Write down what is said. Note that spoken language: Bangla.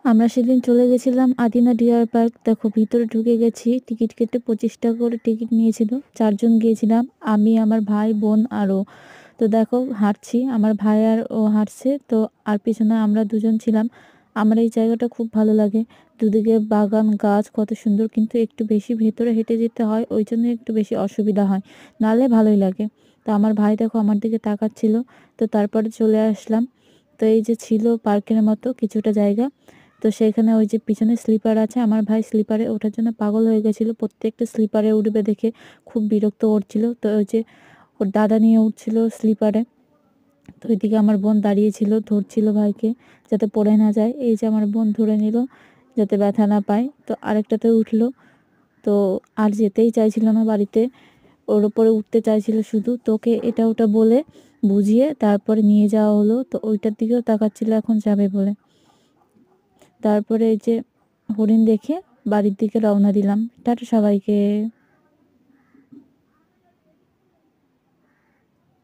আমরা সেদিন চলে গেছিলাম আদিনা ডিয়ার পার্ক। দেখো ভিতরে ঢুকে গেছি, টিকিট কেটে 25 টাকা করে টিকিট নিয়েছিল। 4 জন গিয়েছিলাম, আমি, আমার ভাই, বোন আরও। তো দেখো হাঁটছি, আমার ভাই আর ও হাঁটছে তো, আর পিছনে আমরা 2 জন ছিলাম। আমার এই জায়গাটা খুব ভালো লাগে, দুদিকে বাগান গাছ কত সুন্দর, কিন্তু একটু বেশি ভেতরে হেঁটে যেতে হয়, ওই জন্য একটু বেশি অসুবিধা হয়, নাহলে ভালোই লাগে। তো আমার ভাই দেখো আমার দিকে তাকাচ্ছিল, তো তারপরে চলে আসলাম। তো এই যে ছিল পার্কের মতো কিছুটা জায়গা, তো সেইখানে ওই যে পিছনে স্লিপার আছে, আমার ভাই স্লিপারে ওঠার জন্য পাগল হয়ে গেছিল, প্রত্যেকটা স্লিপারে উঠবে দেখে খুব বিরক্ত করছিল। তো ওই যে ওর দাদা নিয়ে উঠছিল স্লিপারে, তো ওইদিকে আমার বোন দাঁড়িয়েছিল, ধরছিল ভাইকে যাতে পড়ে না যায়। এই যে আমার বোন ধরে নিল যাতে ব্যথা না পায়, তো আরেকটাতে উঠলো। তো আর যেতেই চাইছিল না বাড়িতে, ওর ওপরে উঠতে চাইছিল শুধু, তোকে এটা ওটা বলে বুঝিয়ে তারপরে নিয়ে যাওয়া হলো। তো ওইটার দিকেও তাকাচ্ছিল এখন যাবে বলে। তারপরে এই যে হরিণ দেখে বাড়ির দিকে রওনা দিলাম। টাটা সবাইকে।